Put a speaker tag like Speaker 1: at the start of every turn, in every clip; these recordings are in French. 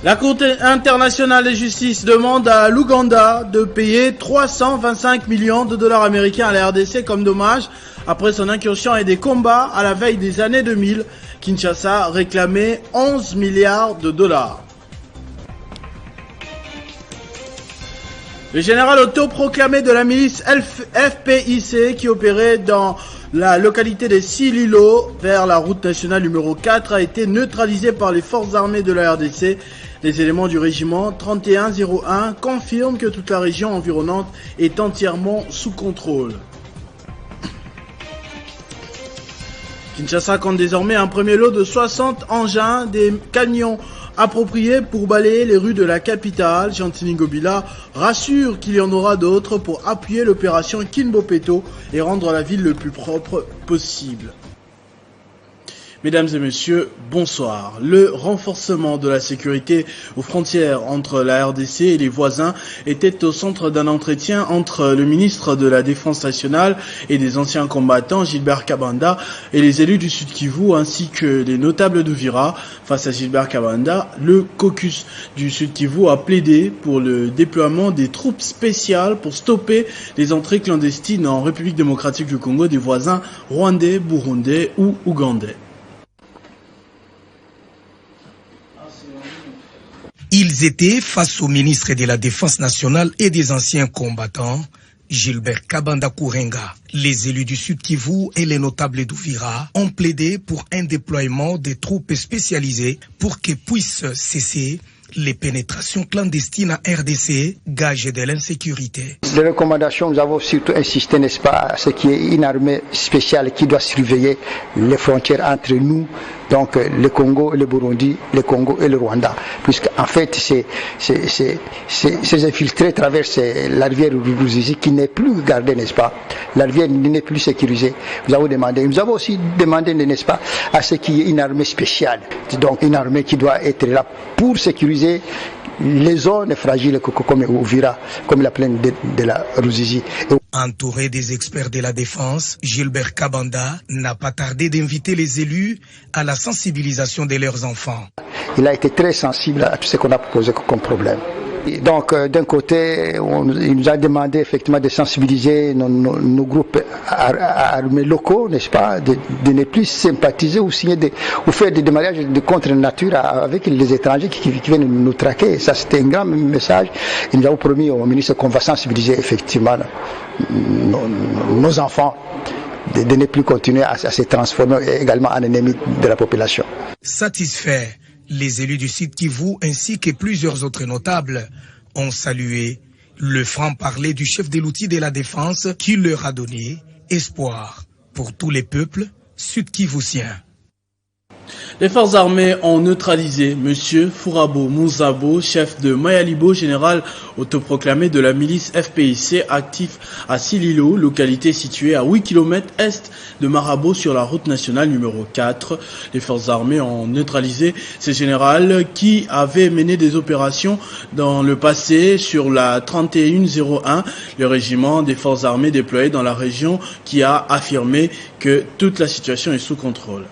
Speaker 1: La Cour internationale de justice demande à l'Ouganda de payer 325 millions de dollars américains à la RDC comme dommage après son incursion et des combats à la veille des années 2000. Kinshasa réclamait 11 milliards de dollars. Le général autoproclamé de la milice FPIC qui opérait dans la localité de Sililo vers la route nationale numéro 4 a été neutralisé par les forces armées de la RDC. Les éléments du régiment 3101 confirment que toute la région environnante est entièrement sous contrôle. Kinshasa compte désormais un premier lot de 60 engins, des camions appropriés pour balayer les rues de la capitale. Gentini Ngobila rassure qu'il y en aura d'autres pour appuyer l'opération Kinbopeto et rendre la ville le plus propre possible. Mesdames et messieurs, bonsoir. Le renforcement de la sécurité aux frontières entre la RDC et les voisins était au centre d'un entretien entre le ministre de la Défense nationale et des anciens combattants, Gilbert Kabanda, et les élus du Sud Kivu, ainsi que les notables d'Uvira. Face à Gilbert Kabanda, le caucus du Sud Kivu a plaidé pour le déploiement des troupes spéciales pour stopper les entrées clandestines en République démocratique du Congo des voisins rwandais, burundais ou ougandais.
Speaker 2: Ils étaient face au ministre de la Défense nationale et des anciens combattants, Gilbert Kabanda Kourenga. Les élus du Sud Kivu et les notables d'Uvira ont plaidé pour un déploiement des troupes spécialisées pour que puissent cesser les pénétrations clandestines à RDC, gage de l'insécurité.
Speaker 3: Les recommandations, nous avons surtout insisté, n'est-ce pas, à ce qui est une armée spéciale qui doit surveiller les frontières entre nous, donc le Congo, le Burundi, le Congo et le Rwanda. Puisque en fait, ces infiltrés traversent la rivière Ruzizi qui n'est plus gardée, n'est-ce pas. La rivière n'est plus sécurisée. Nous avons aussi demandé, n'est-ce pas, à ce qu'il y ait une armée spéciale. Donc une armée qui doit être là pour sécuriser les zones fragiles comme Uvira, comme la plaine de la Ruzizi.
Speaker 2: Entouré des experts de la défense, Gilbert Kabanda n'a pas tardé d'inviter les élus à la sensibilisation de leurs enfants.
Speaker 3: Il a été très sensible à tout ce qu'on a posé comme problème. Donc d'un côté, il nous a demandé effectivement de sensibiliser nos groupes armés locaux, n'est-ce pas, de ne plus sympathiser ou signer ou faire des démarrages de contre-nature avec les étrangers qui viennent nous traquer. Ça, c'était un grand message. Et nous avons promis au ministre qu'on va sensibiliser effectivement nos enfants de ne plus continuer à se transformer également en ennemis de la population.
Speaker 2: Satisfait, les élus du Sud Kivu ainsi que plusieurs autres notables ont salué le franc-parler du chef de l'outil de la défense qui leur a donné espoir pour tous les peuples sud-kivusiens.
Speaker 1: Les forces armées ont neutralisé M. Fourabo Mouzabo, chef de Mayalibo, général autoproclamé de la milice FPIC, actif à Sililo, localité située à 8 km est de Marabo sur la route nationale numéro 4. Les forces armées ont neutralisé ce général qui avait mené des opérations dans le passé sur la 3101, le régiment des forces armées déployé dans la région qui a affirmé que toute la situation est sous contrôle.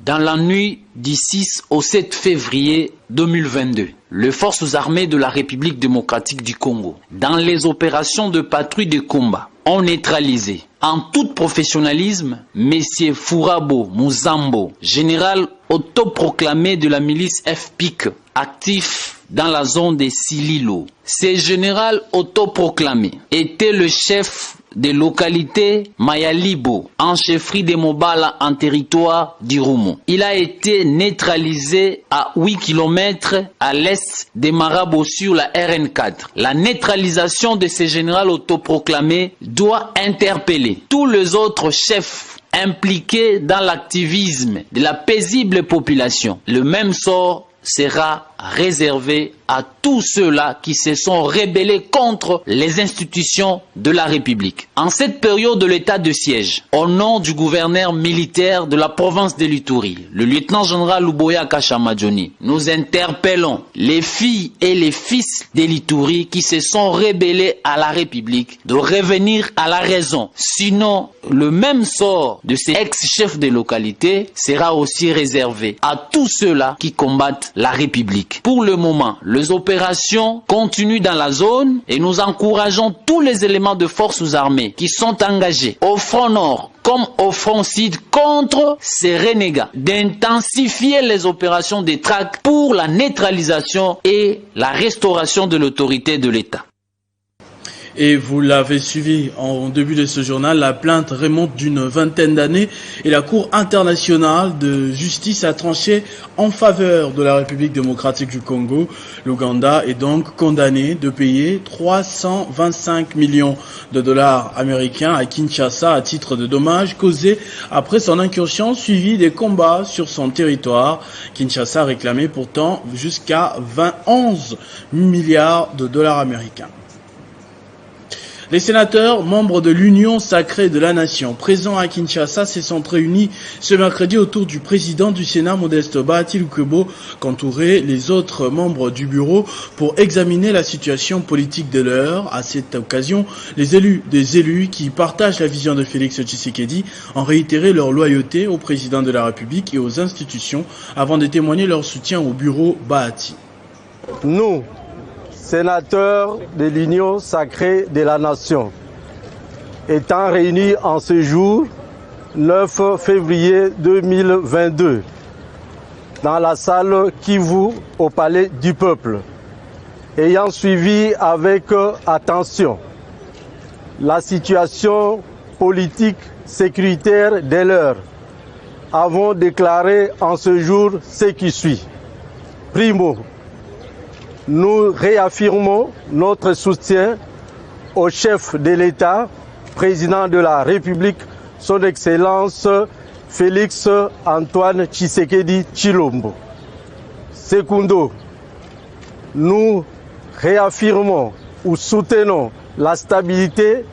Speaker 4: Dans la nuit du 6 au 7 février 2022, les forces armées de la République démocratique du Congo, dans les opérations de patrouille de combat, ont neutralisé en tout professionnalisme M. Fourabo Mouzambo, général autoproclamé de la milice FPIC, actif dans la zone de Sililo. Ce général autoproclamé était le chef des localités Mayalibo, en chefferie de Mobala en territoire d'Irumu. Il a été neutralisé à 8 km à l'est de Marabo sur la RN4. La neutralisation de ce général autoproclamé doit interpeller tous les autres chefs impliqués dans l'activisme de la paisible population. Le même sort sera réservé à tous ceux-là qui se sont rebellés contre les institutions de la République. En cette période de l'état de siège, au nom du gouverneur militaire de la province de l'Ituri, le lieutenant-général Luboya Kashamadjoni, nous interpellons les filles et les fils de l'Ituri qui se sont rebellés à la République de revenir à la raison. Sinon, le même sort de ces ex-chefs de localité sera aussi réservé à tous ceux-là qui combattent la République. République. Pour le moment, les opérations continuent dans la zone et nous encourageons tous les éléments de forces armées qui sont engagés au front nord comme au front sud contre ces renégats d'intensifier les opérations de traque pour la neutralisation et la restauration de l'autorité de l'État.
Speaker 1: Et vous l'avez suivi en début de ce journal, la plainte remonte d'une vingtaine d'années et la Cour internationale de justice a tranché en faveur de la République démocratique du Congo. L'Ouganda est donc condamné de payer 325 millions de dollars américains à Kinshasa à titre de dommages causés après son incursion suivie des combats sur son territoire. Kinshasa réclamait pourtant jusqu'à 11 milliards de dollars américains. Les sénateurs, membres de l'Union sacrée de la Nation, présents à Kinshasa, se sont réunis ce mercredi autour du président du Sénat, Modeste Bahati Lukwebo, qu'entouraient les autres membres du bureau pour examiner la situation politique de l'heure. À cette occasion, des élus qui partagent la vision de Félix Tshisekedi ont réitéré leur loyauté au président de la République et aux institutions avant de témoigner leur soutien au bureau Bahati.
Speaker 5: Nous, sénateurs de l'Union sacrée de la Nation, étant réunis en ce jour, 9 février 2022, dans la salle Kivu au Palais du Peuple, ayant suivi avec attention la situation politique sécuritaire de l'heure, avons déclaré en ce jour ce qui suit. Primo, nous réaffirmons notre soutien au chef de l'État, président de la République, son Excellence Félix Antoine Tshisekedi Tshilombo. Secundo, nous réaffirmons ou soutenons la stabilité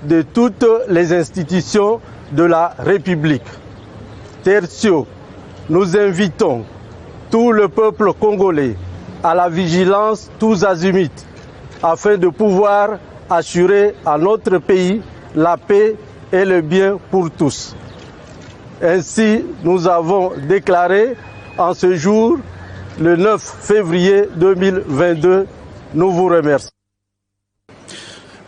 Speaker 5: de toutes les institutions de la République. Tertio, nous invitons tout le peuple congolais à la vigilance tous azimuts, afin de pouvoir assurer à notre pays la paix et le bien pour tous. Ainsi, nous avons déclaré en ce jour, le 9 février 2022, nous vous remercions.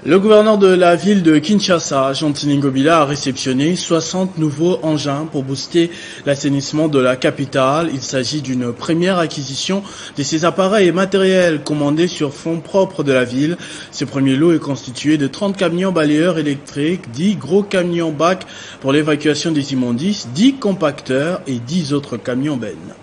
Speaker 1: Le gouverneur de la ville de Kinshasa, Jean Ngobila, a réceptionné 60 nouveaux engins pour booster l'assainissement de la capitale. Il s'agit d'une première acquisition de ces appareils et matériels commandés sur fonds propres de la ville. Ce premier lot est constitué de 30 camions balayeurs électriques, 10 gros camions bacs pour l'évacuation des immondices, 10 compacteurs et 10 autres camions bennes.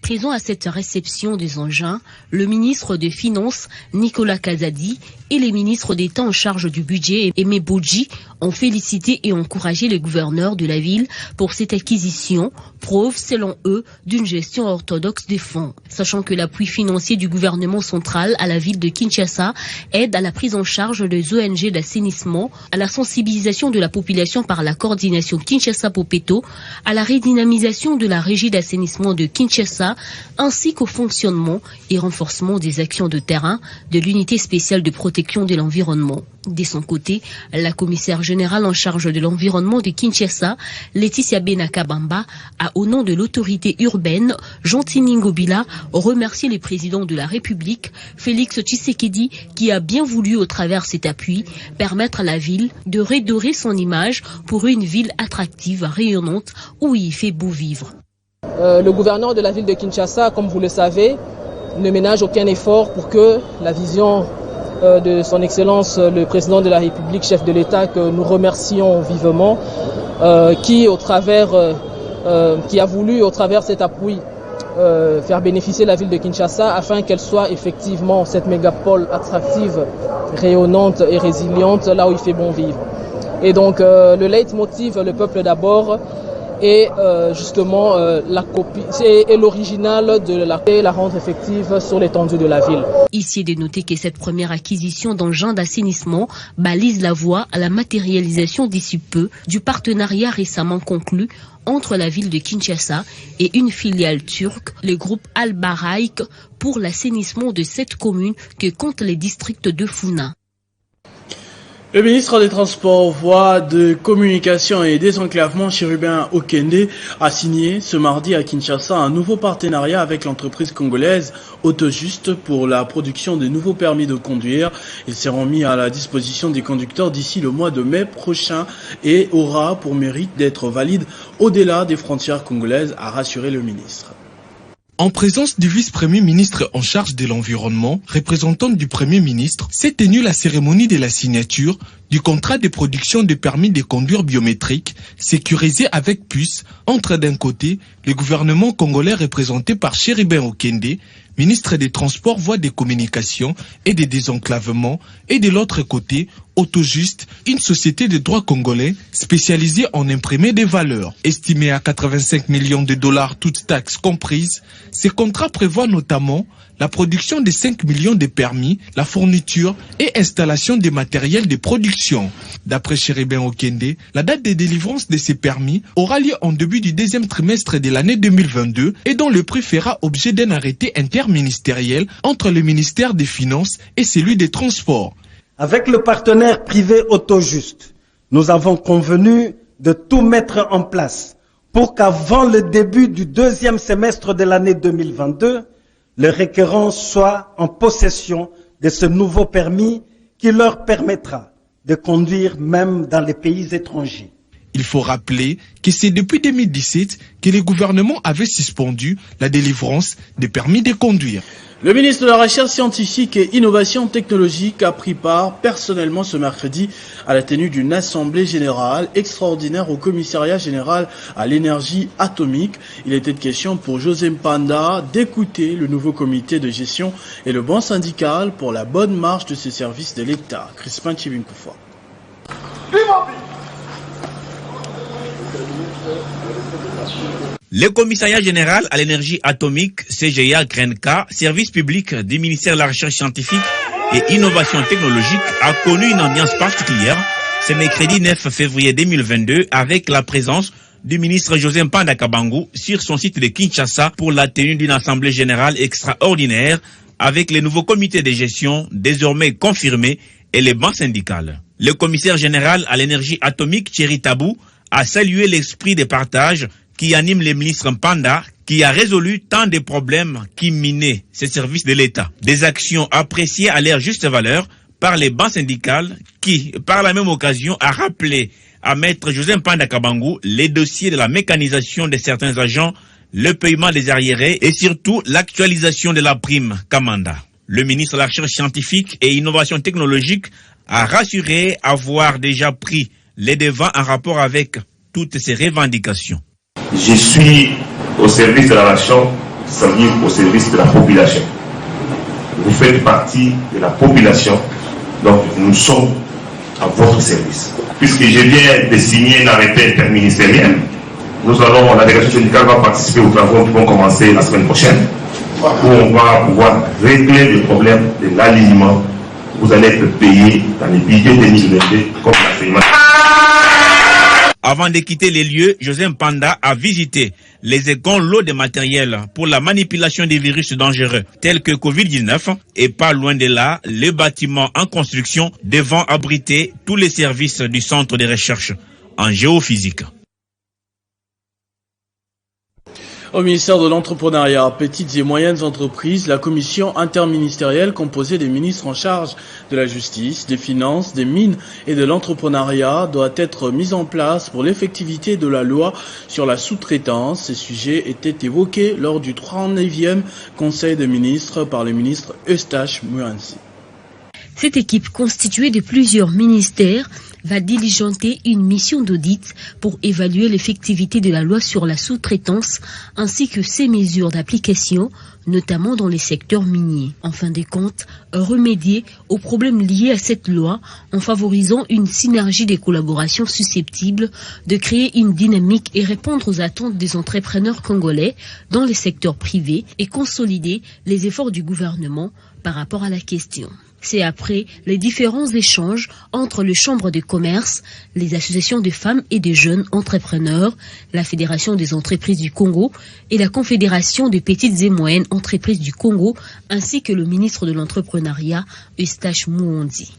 Speaker 6: Présent à cette réception des engins, le ministre des Finances, Nicolas Kazadi, et les ministres d'État en charge du budget, Aimé Boudji, ont félicité et encouragé le gouverneur de la ville pour cette acquisition, preuve, selon eux, d'une gestion orthodoxe des fonds. Sachant que l'appui financier du gouvernement central à la ville de Kinshasa aide à la prise en charge des ONG d'assainissement, à la sensibilisation de la population par la coordination Kinshasa-Popeto, à la redynamisation de la régie d'assainissement de Kinshasa, ainsi qu'au fonctionnement et renforcement des actions de terrain de l'unité spéciale de protection de l'environnement. De son côté, la commissaire générale en charge de l'environnement de Kinshasa, Laetitia Benakabamba, a au nom de l'autorité urbaine, Jean Ngobila, remercié le président de la République, Félix Tshisekedi, qui a bien voulu, au travers cet appui, permettre à la ville de redorer son image pour une ville attractive, rayonnante, où il fait beau vivre.
Speaker 7: Le gouverneur de la ville de Kinshasa, comme vous le savez, ne ménage aucun effort pour que la vision de son Excellence le président de la République, chef de l'État, que nous remercions vivement, qui a voulu, au travers cet appui, faire bénéficier la ville de Kinshasa afin qu'elle soit effectivement cette mégapole attractive, rayonnante et résiliente, là où il fait bon vivre. Et donc le leitmotiv, le peuple d'abord, et justement la copie et l'original de la rendre effective sur l'étendue de la ville.
Speaker 6: Ici est de noter que cette première acquisition d'engins d'assainissement balise la voie à la matérialisation d'ici peu du partenariat récemment conclu entre la ville de Kinshasa et une filiale turque, le groupe Al-Baraik, pour l'assainissement de 7 communes que comptent les districts de Funa.
Speaker 1: Le ministre des Transports, Voies de Communication et Désenclavement, Chérubin Okende, a signé ce mardi à Kinshasa un nouveau partenariat avec l'entreprise congolaise Autojuste pour la production des nouveaux permis de conduire. Ils seront mis à la disposition des conducteurs d'ici le mois de mai prochain et aura pour mérite d'être valide au-delà des frontières congolaises, a rassuré le ministre.
Speaker 8: En présence du vice-premier ministre en charge de l'environnement, représentante du premier ministre, s'est tenue la cérémonie de la signature du contrat de production de permis de conduire biométriques sécurisé avec puce entre d'un côté le gouvernement congolais représenté par Chérubin Okende, ministre des Transports, Voies de Communication et des Désenclavements, et de l'autre côté, Autojuste, une société de droit congolais spécialisée en imprimé des valeurs. Estimé à 85 millions de dollars, toutes taxes comprises, ces contrats prévoient notamment la production de 5 millions de permis, la fourniture et installation des matériels de production. D'après Chérubin Okende, la date de délivrance de ces permis aura lieu en début du deuxième trimestre de l'année 2022 et dont le prix fera objet d'un arrêté interministériel entre le ministère des Finances et celui des Transports.
Speaker 9: Avec le partenaire privé Autojuste, nous avons convenu de tout mettre en place pour qu'avant le début du deuxième semestre de l'année 2022, les requérants soient en possession de ce nouveau permis qui leur permettra de conduire même dans les pays étrangers.
Speaker 8: Il faut rappeler que c'est depuis 2017 que le gouvernement avait suspendu la délivrance des permis de conduire.
Speaker 1: Le ministre de la Recherche scientifique et Innovation technologique a pris part personnellement ce mercredi à la tenue d'une assemblée générale extraordinaire au commissariat général à l'énergie atomique. Il était question pour José Mpanda d'écouter le nouveau comité de gestion et le banc syndical pour la bonne marche de ces services de l'État. Crispin Chibinkoufa.
Speaker 10: Le commissariat général à l'énergie atomique, CGA GRENCA, service public du ministère de la Recherche scientifique et Innovation technologique, a connu une ambiance particulière ce mercredi 9 février 2022 avec la présence du ministre José Mpanda Kabangu sur son site de Kinshasa pour la tenue d'une assemblée générale extraordinaire avec les nouveaux comités de gestion désormais confirmés et les bancs syndicales. Le commissaire général à l'énergie atomique, Thierry Tabou, a salué l'esprit de partage qui anime le ministre Mpanda, qui a résolu tant de problèmes qui minaient ces services de l'État. Des actions appréciées à leur juste valeur par les bancs syndicales qui, par la même occasion, a rappelé à maître José Mpanda Kabangu les dossiers de la mécanisation de certains agents, le paiement des arriérés et surtout l'actualisation de la prime Kamanda. Le ministre de la Recherche scientifique et Innovation technologique a rassuré avoir déjà pris les devants en rapport avec toutes ces revendications.
Speaker 11: Je suis au service de la nation, c'est-à-dire au service de la population. Vous faites partie de la population, donc nous sommes à votre service. Puisque je viens de signer un arrêté interministériel, la délégation syndicale va participer aux travaux qui vont commencer la semaine prochaine, où on va pouvoir régler le problème de l'alignement. Vous allez être payé dans les budgets 2022 comme l'enseignement.
Speaker 10: Avant de quitter les lieux, José Mpanda a visité les égons lots de matériel pour la manipulation des virus dangereux tels que Covid-19 et pas loin de là, le bâtiment en construction devant abriter tous les services du centre de recherche en géophysique.
Speaker 1: Au ministère de l'Entrepreneuriat, Petites et Moyennes Entreprises, la commission interministérielle composée des ministres en charge de la Justice, des Finances, des Mines et de l'Entrepreneuriat doit être mise en place pour l'effectivité de la loi sur la sous-traitance. Ces sujets étaient évoqués lors du 39e Conseil des ministres par le ministre Eustache Muanzi.
Speaker 6: Cette équipe constituée de plusieurs ministères va diligenter une mission d'audit pour évaluer l'effectivité de la loi sur la sous-traitance ainsi que ses mesures d'application, notamment dans les secteurs miniers. En fin de compte, remédier aux problèmes liés à cette loi en favorisant une synergie des collaborations susceptibles de créer une dynamique et répondre aux attentes des entrepreneurs congolais dans les secteurs privés et consolider les efforts du gouvernement par rapport à la question. C'est après les différents échanges entre les chambres de commerce, les associations de femmes et de jeunes entrepreneurs, la Fédération des entreprises du Congo et la Confédération des petites et moyennes entreprises du Congo, ainsi que le ministre de l'Entrepreneuriat, Eustache Muanzi.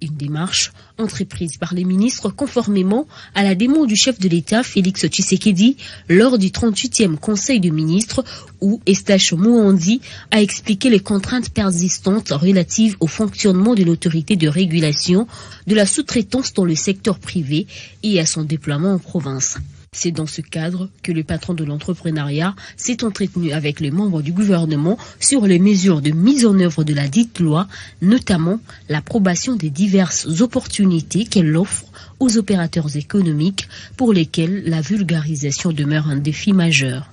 Speaker 6: Une démarche entreprise par les ministres conformément à la demande du chef de l'État Félix Tshisekedi lors du 38e Conseil de ministres où Eustache Muhandi a expliqué les contraintes persistantes relatives au fonctionnement de l'autorité de régulation de la sous-traitance dans le secteur privé et à son déploiement en province. C'est dans ce cadre que le patron de l'entrepreneuriat s'est entretenu avec les membres du gouvernement sur les mesures de mise en œuvre de la dite loi, notamment l'approbation des diverses opportunités qu'elle offre aux opérateurs économiques pour lesquels la vulgarisation demeure un défi majeur.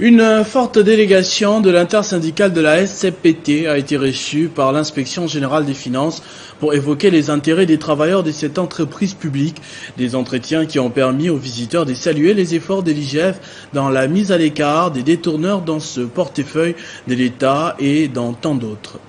Speaker 1: Une forte délégation de l'intersyndicale de la SCPT a été reçue par l'inspection générale des finances pour évoquer les intérêts des travailleurs de cette entreprise publique. Des entretiens qui ont permis aux visiteurs de saluer les efforts de l'IGF dans la mise à l'écart des détourneurs dans ce portefeuille de l'État et dans tant d'autres.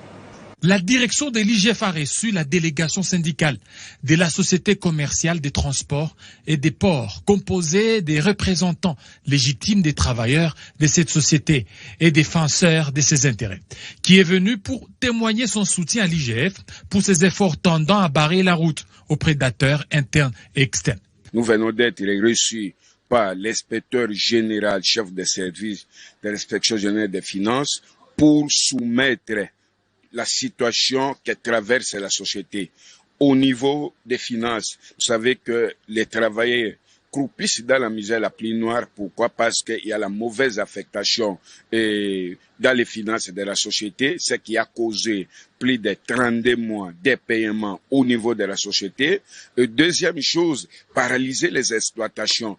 Speaker 8: La direction de l'IGF a reçu la délégation syndicale de la Société commerciale des transports et des ports, composée des représentants légitimes des travailleurs de cette société et défenseurs de ses intérêts, qui est venue pour témoigner son soutien à l'IGF pour ses efforts tendant à barrer la route aux prédateurs internes et externes.
Speaker 12: Nous venons d'être reçus par l'inspecteur général, chef de service de l'inspection générale des finances, pour soumettre la situation que traverse la société. Au niveau des finances, vous savez que les travailleurs croupissent dans la misère la plus noire. Pourquoi? Parce qu'il y a la mauvaise affectation dans les finances de la société, ce qui a causé plus de 32 mois de paiement au niveau de la société. Deuxième chose, paralyser les exploitations.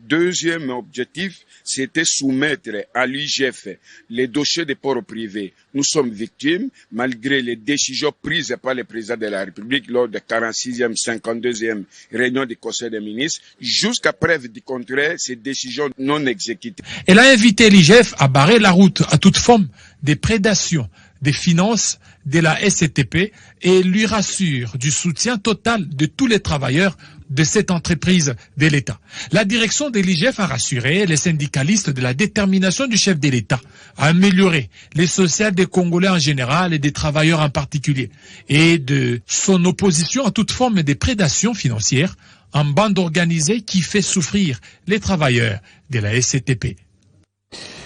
Speaker 12: Deuxième objectif, c'était soumettre à l'IGF les dossiers des ports privés. Nous sommes victimes, malgré les décisions prises par le président de la République lors de 46e, 52e réunion du Conseil des ministres, jusqu'à preuve du contraire, ces décisions non exécutées.
Speaker 8: Elle a invité l'IGF à barrer la route à toute forme de prédation des finances de la SCTP et lui rassure du soutien total de tous les travailleurs de cette entreprise de l'État. La direction de l'IGF a rassuré les syndicalistes de la détermination du chef de l'État à améliorer les social des Congolais en général et des travailleurs en particulier et de son opposition à toute forme de prédation financière en bande organisée qui fait souffrir les travailleurs de la SCTP.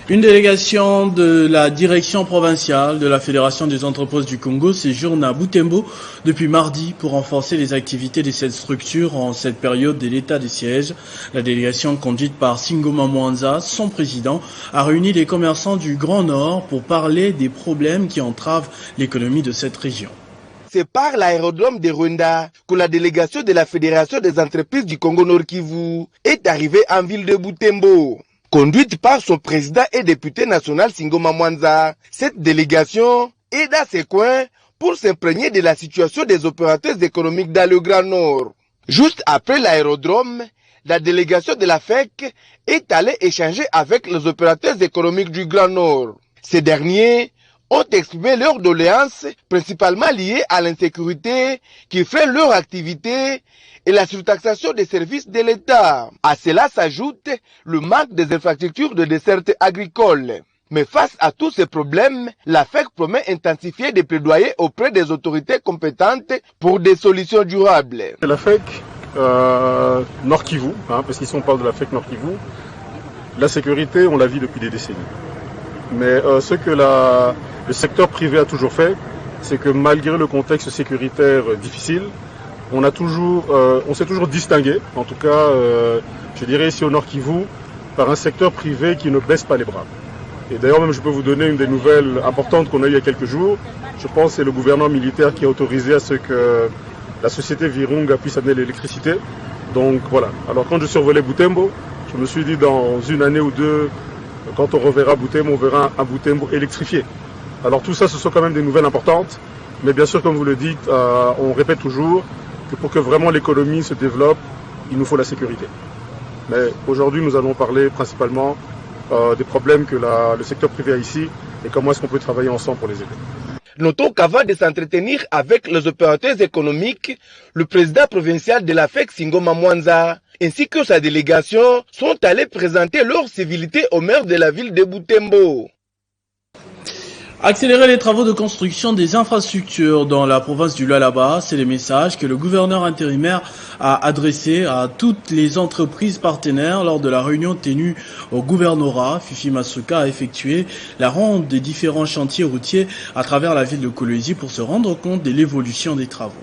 Speaker 1: Une délégation de la direction provinciale de la Fédération des entreprises du Congo séjourne à Butembo depuis mardi pour renforcer les activités de cette structure en cette période de l'état de siège. La délégation conduite par Singoma Mwanza, son président, a réuni les commerçants du Grand Nord pour parler des problèmes qui entravent l'économie de cette région.
Speaker 13: C'est par l'aérodrome de Rwanda que la délégation de la Fédération des entreprises du Congo Nord Kivu est arrivée en ville de Butembo. Conduite par son président et député national Singoma Mwanza, cette délégation est dans ses coins pour s'imprégner de la situation des opérateurs économiques dans le Grand Nord. Juste après l'aérodrome, la délégation de la FEC est allée échanger avec les opérateurs économiques du Grand Nord. Ces derniers ont exprimé leurs doléances, principalement liées à l'insécurité qui freine leur activité et la surtaxation des services de l'État. À cela s'ajoute le manque des infrastructures de desserte agricole. Mais face à tous ces problèmes, la FEC promet intensifier des plaidoyers auprès des autorités compétentes pour des solutions durables.
Speaker 14: La FEC Nord Kivu, parce qu'ici on parle de la FEC Nord Kivu, la sécurité on la vit depuis des décennies. Mais ce que le secteur privé a toujours fait, c'est que malgré le contexte sécuritaire difficile, on s'est toujours distingué, en tout cas, je dirais ici au Nord Kivu, par un secteur privé qui ne baisse pas les bras. Et d'ailleurs, même je peux vous donner une des nouvelles importantes qu'on a eues il y a quelques jours. Je pense que c'est le gouvernement militaire qui a autorisé à ce que la société Virunga puisse amener l'électricité. Donc voilà. Alors quand je survolais Butembo, je me suis dit dans une année ou deux, quand on reverra Butembo, on verra un Butembo électrifié. Alors tout ça, ce sont quand même des nouvelles importantes. Mais bien sûr, comme vous le dites, on répète toujours que pour que vraiment l'économie se développe, il nous faut la sécurité. Mais aujourd'hui, nous allons parler principalement des problèmes que le secteur privé a ici et comment est-ce qu'on peut travailler ensemble pour les aider.
Speaker 13: Notons qu'avant de s'entretenir avec les opérateurs économiques, le président provincial de la FEC, Singoma Mwanza, ainsi que sa délégation, sont allés présenter leur civilité au maire de la ville de Butembo.
Speaker 1: Accélérer les travaux de construction des infrastructures dans la province du Lualaba, c'est le message que le gouverneur intérimaire a adressé à toutes les entreprises partenaires lors de la réunion tenue au gouvernorat. Fifi Masuka a effectué la ronde des différents chantiers routiers à travers la ville de Kolwezi pour se rendre compte de l'évolution des travaux.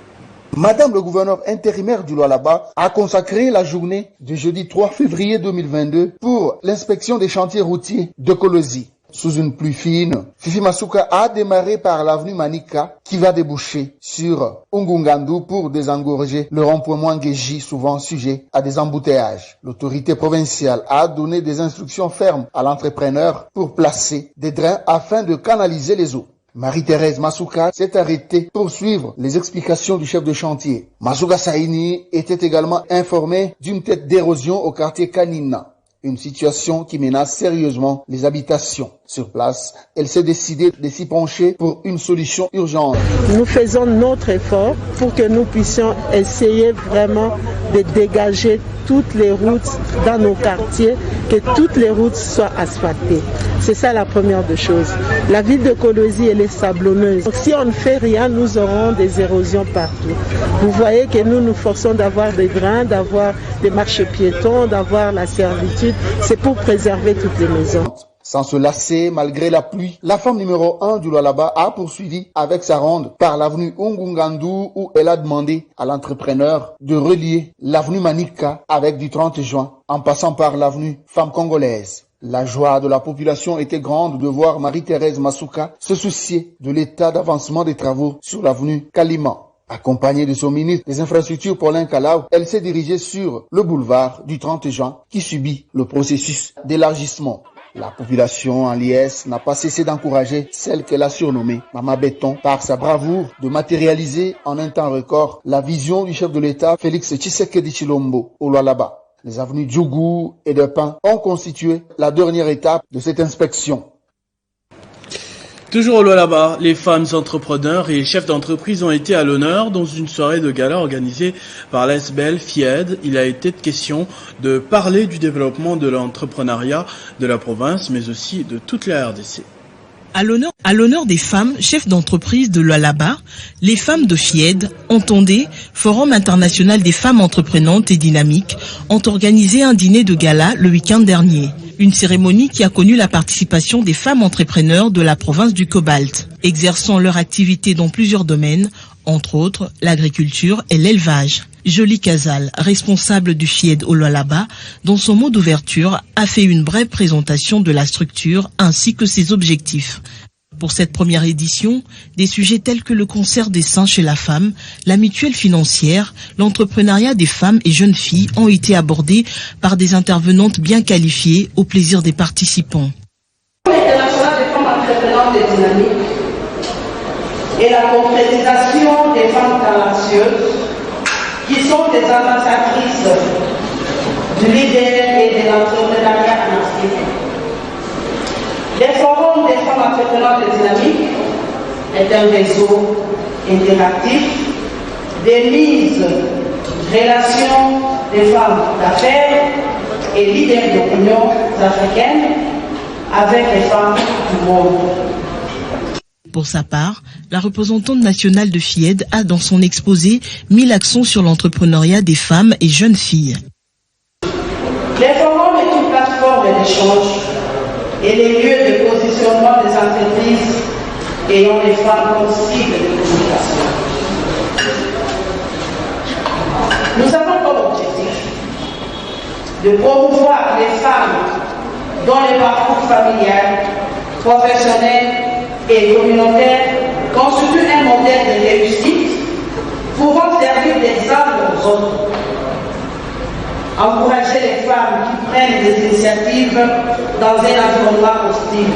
Speaker 15: Madame le gouverneur intérimaire du Lualaba a consacré la journée du jeudi 3 février 2022 pour l'inspection des chantiers routiers de Kolwezi. Sous une pluie fine, Fifi Masuka a démarré par l'avenue Manika qui va déboucher sur Ungungandu pour désengorger le rond-point Mwangeji, souvent sujet à des embouteillages. L'autorité provinciale a donné des instructions fermes à l'entrepreneur pour placer des drains afin de canaliser les eaux. Marie-Thérèse Masuka s'est arrêtée pour suivre les explications du chef de chantier. Masuka Saini était également informé d'une tête d'érosion au quartier Kanina. Une situation qui menace sérieusement les habitations. Sur place, elle s'est décidée de s'y pencher pour une solution urgente.
Speaker 16: Nous faisons notre effort pour que nous puissions essayer vraiment de dégager toutes les routes dans nos quartiers, que toutes les routes soient asphaltées. C'est ça la première des choses. La ville de Kolwezi, elle est sablonneuse. Donc, si on ne fait rien, nous aurons des érosions partout. Vous voyez que nous nous forçons d'avoir des drains, d'avoir des marchés piétons, d'avoir la servitude. C'est pour préserver toutes les maisons.
Speaker 15: Sans se lasser, malgré la pluie, la femme numéro 1 du Lualaba a poursuivi avec sa ronde par l'avenue Ungungandu où elle a demandé à l'entrepreneur de relier l'avenue Manika avec du 30 juin en passant par l'avenue Femme Congolaise. La joie de la population était grande de voir Marie-Thérèse Masuka se soucier de l'état d'avancement des travaux sur l'avenue Kaliman. Accompagnée de son ministre des Infrastructures Paulin Kalau, elle s'est dirigée sur le boulevard du 30 juin qui subit le processus d'élargissement. La population en liesse n'a pas cessé d'encourager celle qu'elle a surnommée Mama Béton par sa bravoure de matérialiser en un temps record la vision du chef de l'État Félix Tshisekedi Tshilombo au Lualaba. Les avenues Djougou et de Pin ont constitué la dernière étape de cette inspection.
Speaker 1: Toujours au Lualaba, les femmes entrepreneurs et chefs d'entreprise ont été à l'honneur dans une soirée de gala organisée par l'ASBEL FIED. Il a été question de parler du développement de l'entrepreneuriat de la province, mais aussi de toute la RDC.
Speaker 17: À l'honneur des femmes chefs d'entreprise de Lualaba, les femmes de FIED, entendez, Forum international des femmes entreprenantes et dynamiques, ont organisé un dîner de gala le week-end dernier. Une cérémonie qui a connu la participation des femmes entrepreneurs de la province du Cobalt, exerçant leur activité dans plusieurs domaines, entre autres l'agriculture et l'élevage. Jolie Casal, responsable du FIED au Lualaba, dans son mot d'ouverture, a fait une brève présentation de la structure ainsi que ses objectifs. Pour cette première édition, des sujets tels que le cancer des seins chez la femme, la mutuelle financière, l'entrepreneuriat des femmes et jeunes filles ont été abordés par des intervenantes bien qualifiées au plaisir des participants.
Speaker 18: L'international des femmes entreprenantes et dynamiques et la concrétisation des femmes talentueuses qui sont des ambassadrices du leader et de l'entrepreneuriat en Afrique. Le Forum des femmes entreprenantes et dynamiques est un réseau interactif des mises relations des femmes d'affaires et leaders d'opinion africaines avec les femmes du monde.
Speaker 17: Pour sa part, la représentante nationale de FIED a dans son exposé mis l'accent sur l'entrepreneuriat des femmes et jeunes filles.
Speaker 18: Les forums est une plateforme d'échange et les lieux de positionnement des entreprises ayant les femmes comme cible de communication. Nous avons comme objectif de promouvoir les femmes dont le parcours familial, professionnel et communautaire constitue un modèle de réussite pouvant servir d'exemple aux autres. Encourager les femmes qui prennent des initiatives dans un environnement hostile.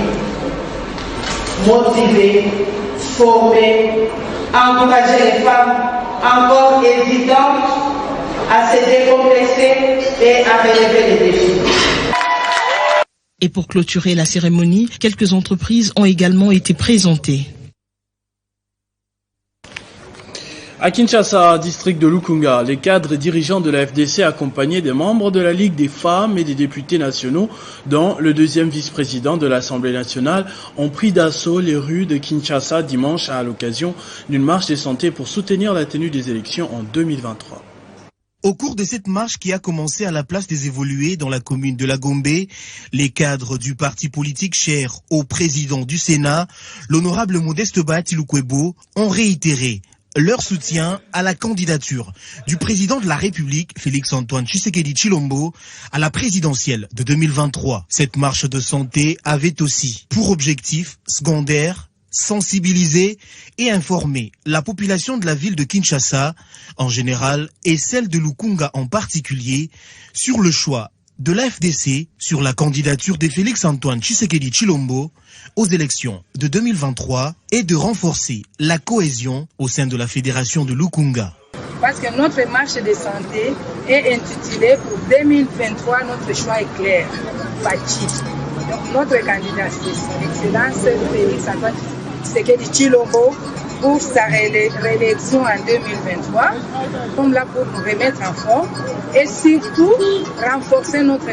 Speaker 18: Motiver, former, encourager les femmes encore hésitantes à se décomplexer et à relever les défis.
Speaker 17: Et pour clôturer la cérémonie, quelques entreprises ont également été présentées.
Speaker 1: À Kinshasa, district de Lukunga, les cadres et dirigeants de la FDC accompagnés des membres de la Ligue des femmes et des députés nationaux, dont le deuxième vice-président de l'Assemblée nationale, ont pris d'assaut les rues de Kinshasa dimanche à l'occasion d'une marche des santé pour soutenir la tenue des élections en 2023.
Speaker 2: Au cours de cette marche qui a commencé à la place des évolués dans la commune de la Gombe, les cadres du parti politique cher au président du Sénat, l'honorable Modeste Bahati Lukwebo, ont réitéré leur soutien à la candidature du président de la République, Félix-Antoine Tshisekedi Tshilombo, à la présidentielle de 2023. Cette marche de santé avait aussi pour objectif secondaire sensibiliser et informer la population de la ville de Kinshasa en général et celle de Lukunga en particulier sur le choix de la FDC sur la candidature de Félix-Antoine Tshisekedi Tshilombo aux élections de 2023 et de renforcer la cohésion au sein de la fédération de Lukunga.
Speaker 19: Parce que notre marche de santé est intitulée pour 2023, notre choix est clair, Fachi. Donc notre candidat, c'est son Excellence Félix-Antoine Tshisekedi Tshilombo pour sa réélection en 2023, comme là pour nous remettre en forme et surtout renforcer notre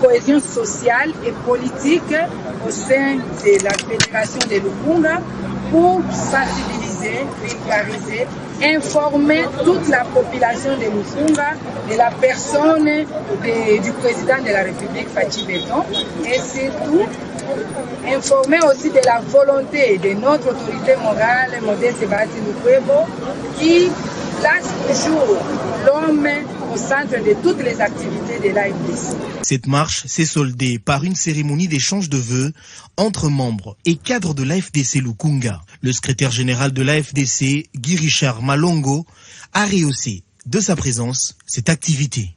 Speaker 19: cohésion sociale et politique au sein de la fédération de Lukunga pour sensibiliser, vulgariser, informer toute la population de Lukunga de la personne du président de la République, Fachi Beton, et surtout informer aussi de la volonté de notre autorité morale, Modeste Bahati Lukwebo, qui place toujours l'homme au centre de toutes les activités de l'AFDC.
Speaker 2: Cette marche s'est soldée par une cérémonie d'échange de vœux entre membres et cadres de l'AFDC Lukunga. Le secrétaire général de l'AFDC, Guy Richard Malongo, a rehaussé de sa présence cette activité.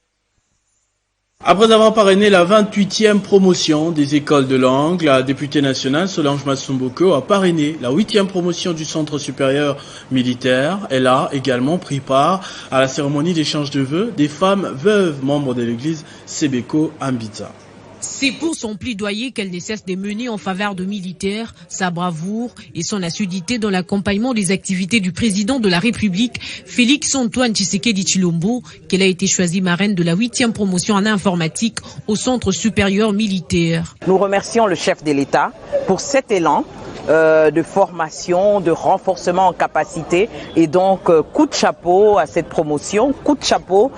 Speaker 1: Après avoir parrainé la 28e promotion des écoles de langue, la députée nationale Solange Masumbuko a parrainé la 8e promotion du centre supérieur militaire. Elle a également pris part à la cérémonie d'échange de vœux des femmes veuves membres de l'église Sebeko Ambitsa.
Speaker 6: C'est pour son plaidoyer qu'elle ne cesse de mener en faveur de militaires, sa bravoure et son assiduité dans l'accompagnement des activités du président de la République, Félix-Antoine Tshisekedi Tshilombo, qu'elle a été choisie marraine de la 8e promotion en informatique au Centre supérieur militaire.
Speaker 20: Nous remercions le chef de l'État pour cet élan de formation, de renforcement en capacité et donc coup de chapeau à cette promotion, coup de chapeau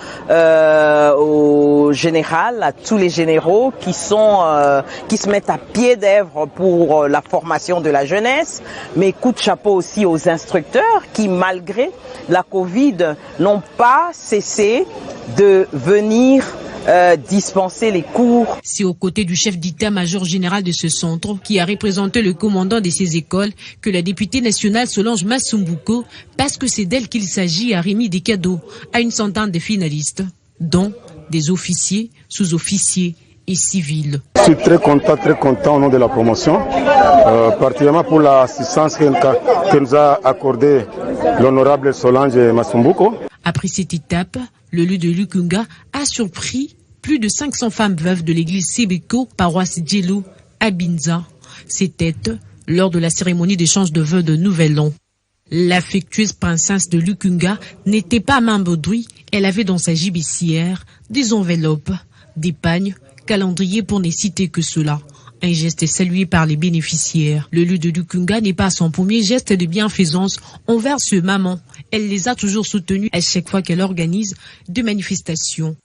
Speaker 20: au général, à tous les généraux qui se mettent à pied d'œuvre pour la formation de la jeunesse, mais coup de chapeau aussi aux instructeurs qui malgré la Covid n'ont pas cessé de venir dispenser les cours.
Speaker 6: C'est aux côtés du chef d'état-major général de ce centre, qui a représenté le commandant de ces écoles, que la députée nationale Solange Masumbuko, parce que c'est d'elle qu'il s'agit, a remis des cadeaux à une centaine de finalistes, dont des officiers, sous-officiers et civils.
Speaker 14: Je suis très content au nom de la promotion, particulièrement pour l'assistance que nous a accordée l'honorable Solange Masumbuko.
Speaker 6: Après cette étape, le lieu de Lukunga a surpris plus de 500 femmes veuves de l'église Sebeko, paroisse Djelou, à Binza. C'était lors de la cérémonie d'échange de vœux de Nouvel An. L'affectueuse princesse de Lukunga n'était pas main baudouille, elle avait dans sa gibecière des enveloppes, des pagnes, calendriers pour ne citer que cela. Un geste salué par les bénéficiaires. Le lieu de Lukunga n'est pas son premier geste de bienfaisance envers ce maman. Elle les a toujours soutenus à chaque fois qu'elle organise des manifestations.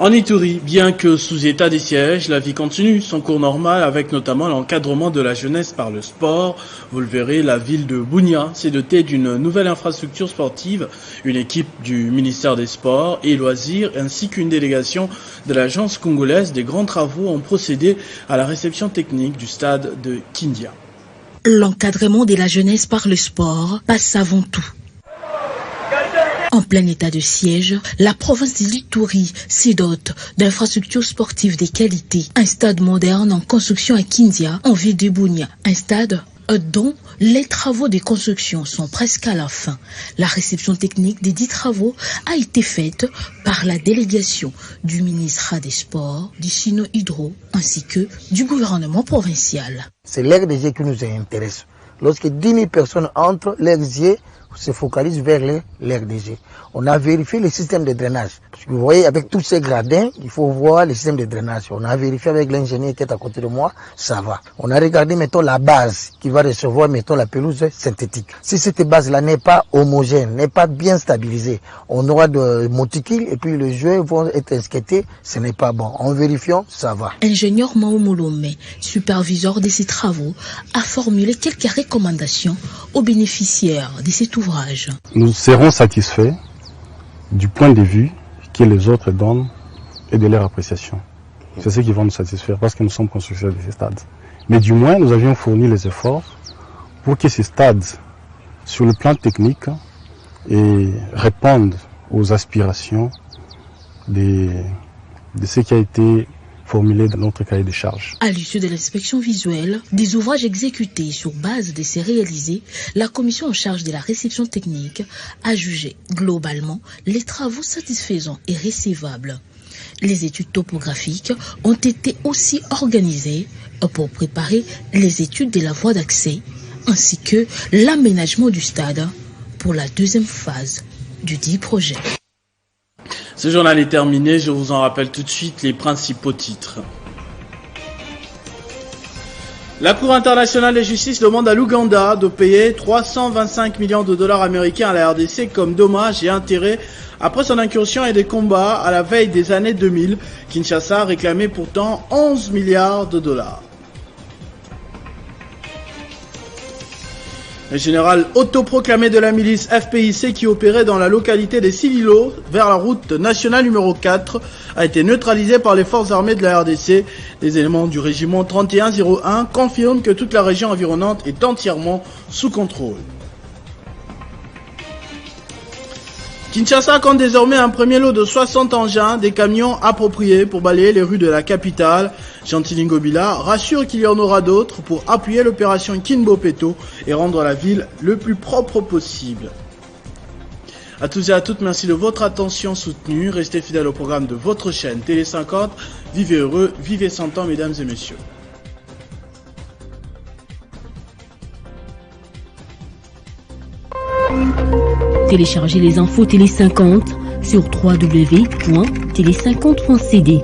Speaker 1: En Ituri, bien que sous état des sièges, la vie continue son cours normal avec notamment l'encadrement de la jeunesse par le sport. Vous le verrez, la ville de Bunia s'est dotée d'une nouvelle infrastructure sportive, une équipe du ministère des Sports et Loisirs ainsi qu'une délégation de l'agence congolaise des grands travaux ont procédé à la réception technique du stade de Kindia.
Speaker 21: L'encadrement de la jeunesse par le sport passe avant tout. En plein état de siège, la province de l'Ituri se dote d'infrastructures sportives de qualité. Un stade moderne en construction à Kindia, en ville de Bunia. Un stade dont les travaux de construction sont presque à la fin. La réception technique des 10 travaux a été faite par la délégation du ministère des Sports, du Sino Hydro, ainsi que du gouvernement provincial.
Speaker 22: C'est l'air des yeux qui nous intéresse. Lorsque 10 000 personnes entrent, leurs yeux
Speaker 3: se focalise vers l'RDG. On a vérifié le système de drainage. Parce que vous voyez, avec tous ces gradins, il faut voir le système de drainage. On a vérifié avec l'ingénieur qui est à côté de moi, ça va. On a regardé, mettons, la base qui va recevoir, mettons, la pelouse synthétique. Si cette base-là n'est pas homogène, n'est pas bien stabilisée, on aura de monticules et puis les jouets vont être esquettés, ce n'est pas bon. En vérifiant, ça va.
Speaker 21: Ingénieur Maoumolome, superviseur de ces travaux, a formulé quelques recommandations aux bénéficiaires de cet ouvrage.
Speaker 14: Nous serons satisfaits du point de vue que les autres donnent et de leur appréciation. C'est ce qui va nous satisfaire parce que nous sommes constructeurs de ces stades. Mais du moins, nous avions fourni les efforts pour que ces stades, sur le plan technique, répondent aux aspirations de ce qui a été formulé dans notre cahier de charges.
Speaker 21: À l'issue de l'inspection visuelle, des ouvrages exécutés sur base de ces réalisés, la commission en charge de la réception technique a jugé globalement les travaux satisfaisants et recevables. Les études topographiques ont été aussi organisées pour préparer les études de la voie d'accès ainsi que l'aménagement du stade pour la deuxième phase du dit projet.
Speaker 1: Ce journal est terminé, je vous en rappelle tout de suite les principaux titres. La Cour internationale de justice demande à l'Ouganda de payer 325 millions de dollars américains à la RDC comme dommages et intérêts après son incursion et des combats à la veille des années 2000. Kinshasa réclamait pourtant 11 milliards de dollars. Le général autoproclamé de la milice FPIC qui opérait dans la localité des Sililo vers la route nationale numéro 4 a été neutralisé par les forces armées de la RDC. Les éléments du régiment 3101 confirment que toute la région environnante est entièrement sous contrôle. Kinshasa compte désormais un premier lot de 60 engins, des camions appropriés pour balayer les rues de la capitale. Gentili Ngobila rassure qu'il y en aura d'autres pour appuyer l'opération Kinbopeto et rendre la ville le plus propre possible. À tous et à toutes, merci de votre attention soutenue. Restez fidèles au programme de votre chaîne Télé 50. Vivez heureux, vivez 100 ans, mesdames et messieurs.
Speaker 6: Téléchargez les infos Télé 50 sur www.télé50.cd.